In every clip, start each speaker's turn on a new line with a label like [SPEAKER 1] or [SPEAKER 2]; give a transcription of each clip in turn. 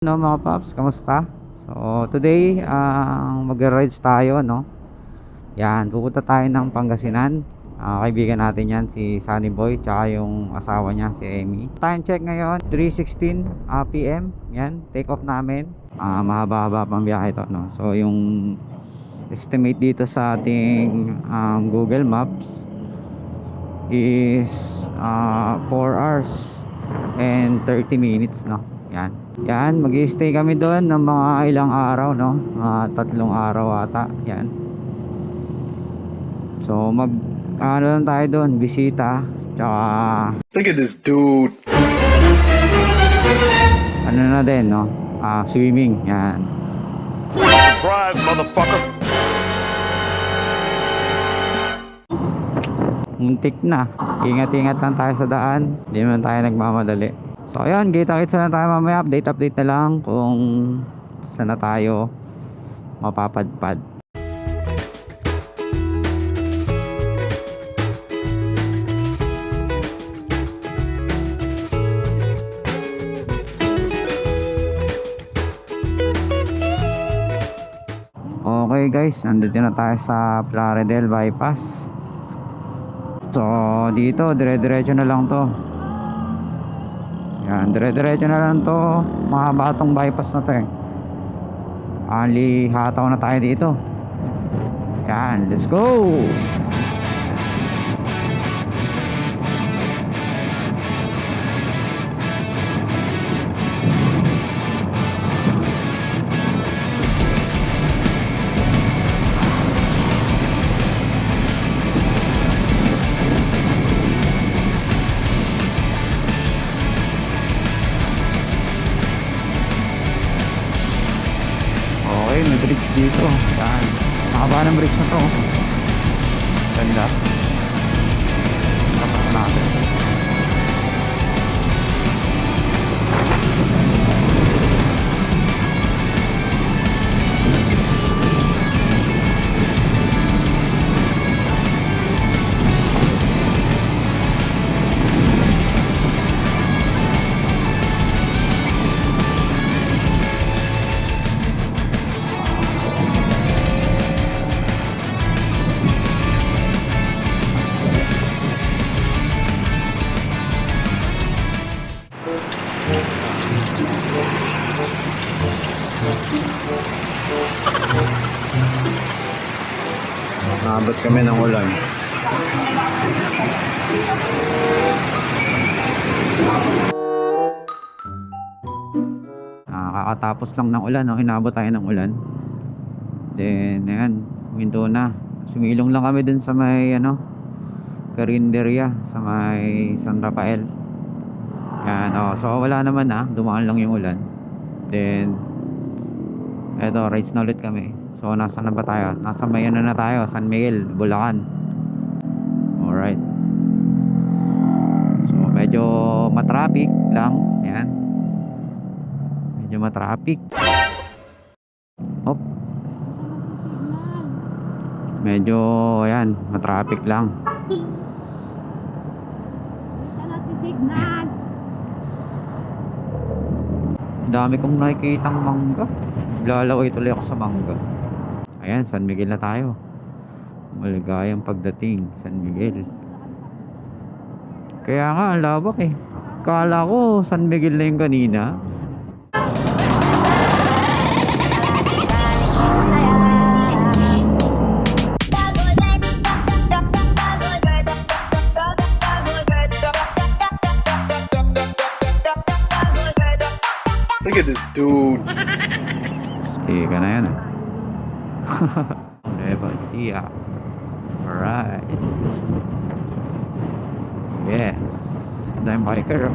[SPEAKER 1] No mga paps, kamusta? So today mag-rides tayo, no? Yan, pupunta tayo ng Pangasinan. Kaibigan natin yan, si Sunny Boy, tsaka yung asawa niya, si Amy. Time check ngayon, 3:16 PM. Yan, take off namin. Mahaba-haba pang biyahe ito, no? So yung estimate dito sa ating Google Maps is 4 hours and 30 minutes, no? Yan, mag-i-stay kami doon ng mga ilang araw, no? 3 araw ata. Yan. So ano lang tayo doon, bisita, tsaka
[SPEAKER 2] Look at this dude.
[SPEAKER 1] ano na din, no? Swimming. Yan.
[SPEAKER 2] Surprise, motherfucker.
[SPEAKER 1] Muntik na. Ingat-ingat lang tayo sa daan. Hindi naman tayo nagmamadali. So ayan, kita-kits na tayo mamaya. Update na lang kung saan na tayo mapapadpad. Okay guys, nandito na tayo sa Plaridel Bypass. So dito, dire-diretso na lang to. Yan, dire-diretso na lang to. Mahaba tong bypass na to eh. Hataw na tayo dito. Yan, let's go! Okay, may bridge dito. Yan. Nakaba ng bridge na to. Ganda. Tapak natin. Naabot kami ng ulan. Kakatapos lang ng ulan, no? Inabot tayo ng ulan. Then, ayan, window na. Sumilong lang kami dun sa may, Carinderia, sa may San Rafael. Yan, so wala naman dumaan lang yung ulan. Then, eto, rides na ulit kami. So nasa na ba tayo? Nasa may na tayo, San Miguel, Bulacan. Alright. So medyo matraffic lang. Yan. Medyo matraffic. Hop. Medyo, ayan, matraffic lang. Dami kong nakikitang mangga. Lalaway tuloy ako sa mangga. Ayan, San Miguel na tayo. Maligayang pagdating, San Miguel. Kaya nga, ang lawak eh. Kala ko San Miguel na yung kanina.
[SPEAKER 2] Look at this dude.
[SPEAKER 1] Tika na yan Nueva Ecija. Alright. Yes. Dahil biker.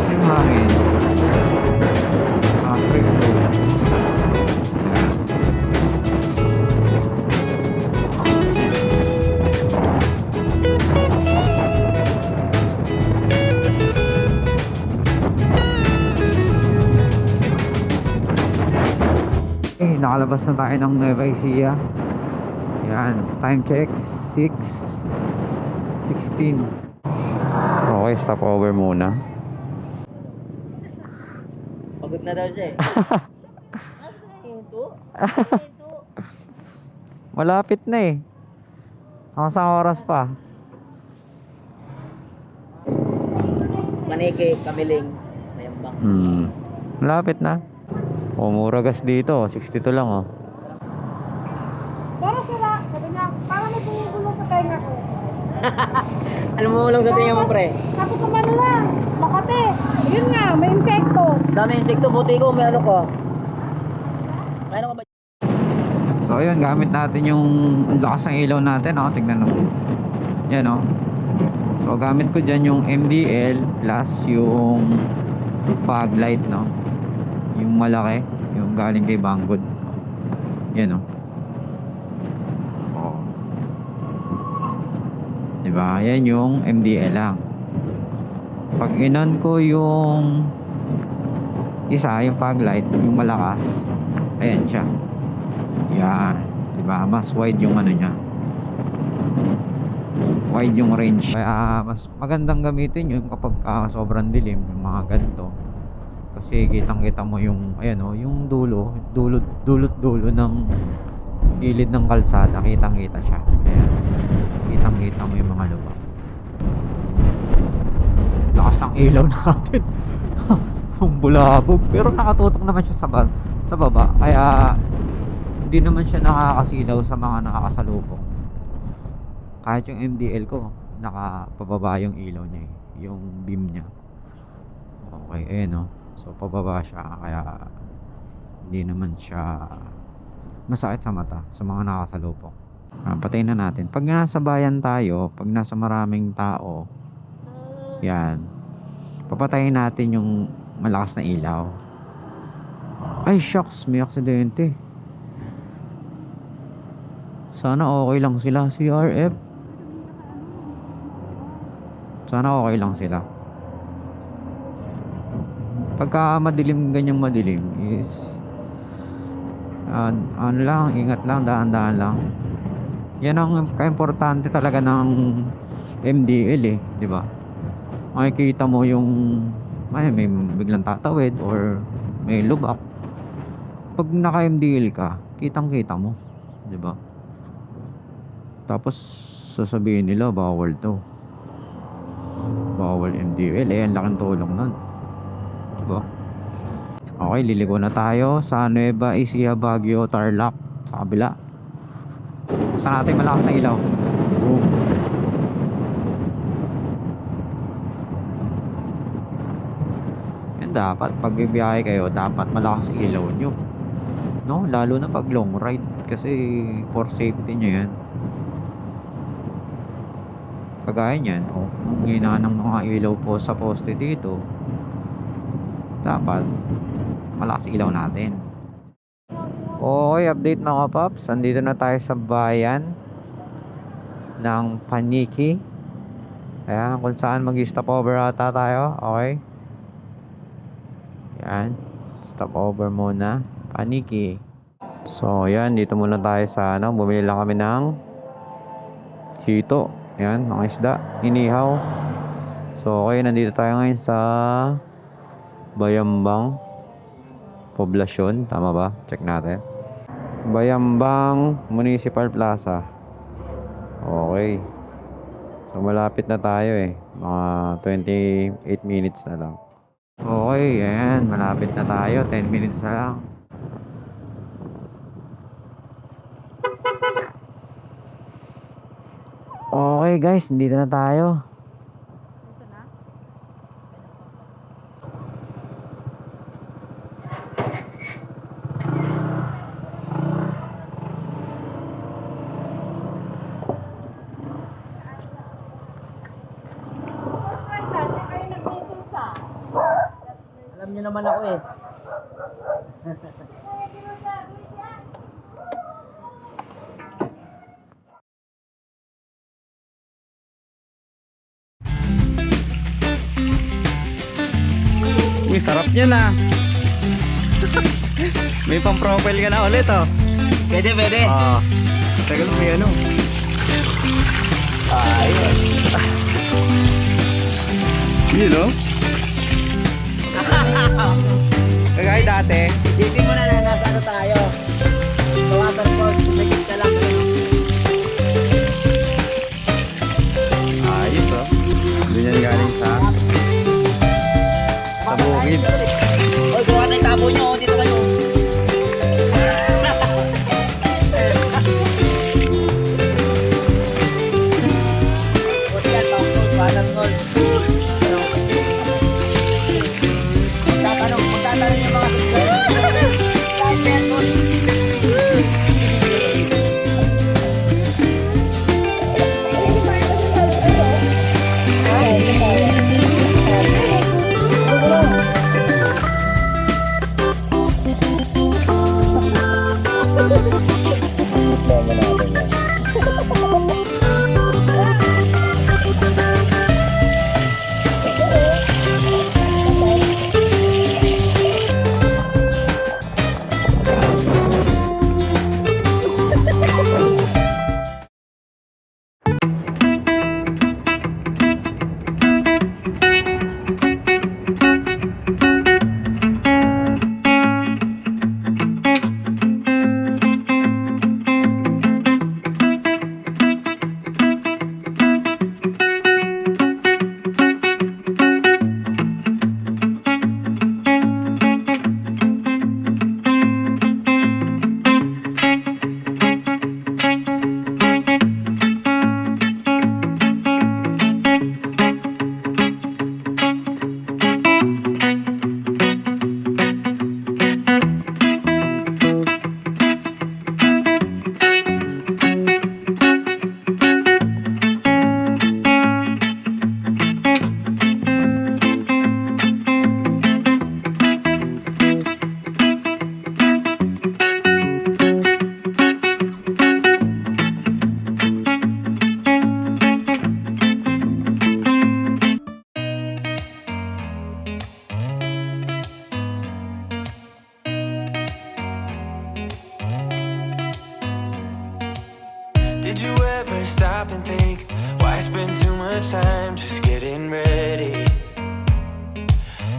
[SPEAKER 1] Yung hangin. Nakalabas na tayo ng Nueva Ecija. Yan, time check 6:16. Okay, stop over muna.
[SPEAKER 3] Pagod na daw siya eh.
[SPEAKER 1] Malapit na eh. Ang isang oras pa.
[SPEAKER 3] Manike, Kamiling, Mayambang.
[SPEAKER 1] Malapit na. Mura gas dito, 62 lang oh.
[SPEAKER 4] Pero sila, sabi niya, parang may bumubulong sa tenga ko.
[SPEAKER 3] Ano mo ulang sa tingin mo, pre?
[SPEAKER 4] Sabi ko, ano lang, Makati. Yun nga, may insekto.
[SPEAKER 3] Dami insekto, buti ko, may ano ko. May ano ka ba?
[SPEAKER 1] So ayun, gamit natin yung lakas ng ilaw natin, oh. Tignan mo. Yan oh. So gamit ko dyan yung MDL plus yung fog light, no. Yung malaki, yung galing kay Banggood. Yan oh. Oh. Diba? Yan yung MDL lang. Pag inon ko yung isa, yung fog light, yung malakas, ayan siya. Yan, diba? Mas wide yung ano niya. Wide yung range. Kaya mas magandang gamitin yun kapag sobrang dilim, yung mga ganito. Kasi kitang-kita mo yung ayan oh, yung dulo ng gilid ng kalsada, kitang-kita siya. Ayan. Kitang-kita mo yung mga lubak. Lakas ng ilaw natin. Ang bulabog, pero nakatutok naman siya sa baba. Kaya hindi naman siya nakakasilaw sa mga nakakasalubong. Kahit yung MDL ko, nakapababa yung ilaw niya eh, yung beam niya. Okay, ayan oh. So pababa siya, kaya hindi naman siya masakit sa mata sa mga nakasalubong. Patayin na natin. Pag nasa bayan tayo, pag nasa maraming tao, yan, papatayin natin yung malakas na ilaw. Ay shucks, may aksidente. Sana okay lang sila, CRF. Sana okay lang sila. Pagka madilim, ganyang madilim is ano lang, ingat lang, dahan-dahan lang. Yan ang ka-importante talaga ng MDL eh, di ba? Makikita mo yung may biglang tatawid or may lubak. Pag naka-MDL ka, kitang-kita mo, di ba? Tapos sasabihin nila bawal to, bawal MDL eh, ang laking tulong nun, diba? Okay, liligo na tayo sa Nueva Ecija, Baguio, Tarlac sa kabila. Saan natin malakas na ilaw? Boom. Yan, dapat pag bibiyahe kayo, dapat malakas ilaw nyo, no? Lalo na pag long ride, kasi for safety nyo yan. Kagaya niyan, oh, gina ng mga ilaw po sa poste dito, dapat malakas ilaw natin. Okay, update mga paps, andito na tayo sa bayan ng Paniki. Ayan, kung saan mag-stop over ata tayo. Okay, yan, stop over muna, Paniki. So yan, dito muna tayo sa ano, bumili lang kami ng hito. Yan, mga isda, inihaw. So okay, nandito tayo ngayon sa Bayambang Poblasyon, tama ba? Check natin. Bayambang Municipal Plaza. Okay. So malapit na tayo eh, mga 28 minutes na lang. Okay, ayan, malapit na tayo, 10 minutes na lang. Okay guys, dito na tayo.
[SPEAKER 4] Dito na?
[SPEAKER 3] Alam niyo naman ako eh.
[SPEAKER 1] Uy, sarap niya na. May pang-profile ka na ulit oh.
[SPEAKER 3] Pwede, pwede.
[SPEAKER 1] Tagal may ano.
[SPEAKER 3] Ayun.
[SPEAKER 1] Yun oh. Kagaya dati.
[SPEAKER 3] Isipin mo na nasa ano tayo. Sa waterfall, sumigit ka lang.
[SPEAKER 1] Ayos oh. Doon yan galing sa bukid.
[SPEAKER 3] Oy, gawa na yung tabo nyo. Dito kayo. Magtatanong yung mga
[SPEAKER 5] Did you ever stop and think, why spend too much time just getting ready?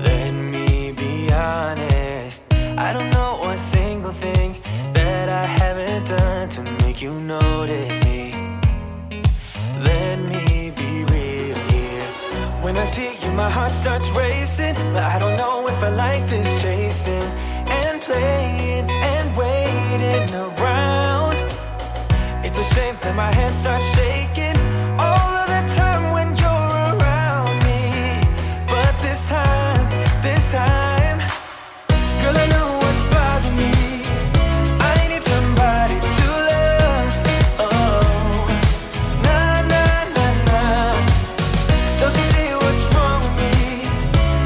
[SPEAKER 5] Let me be honest, I don't know a single thing that I haven't done to make you notice me. Let me be real here. When I see you, my heart starts racing, but I don't know if I like this chasing and playing and waiting around. It's a shame that my hands start shaking all of the time when you're around me. But this time, girl, I know what's bothering me. I need somebody to love. Oh, nah, nah, nah, nah. Don't you see what's wrong with me?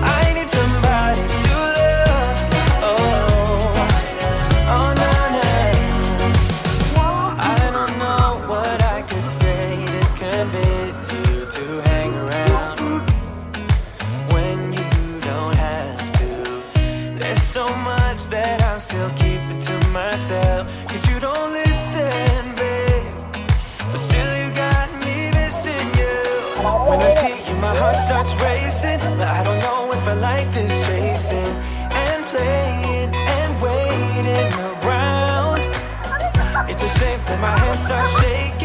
[SPEAKER 5] I need somebody to love. Oh, oh, nah, nah. I don't know what I could say to convince you to hang around when you don't have to. There's so much that I'm still keeping to myself, 'cause you don't listen, babe. But still you got me missing you. When I see you, my heart starts racing, but I don't know if I like this chasing and playing and waiting around. It's a shame that my hands start shaking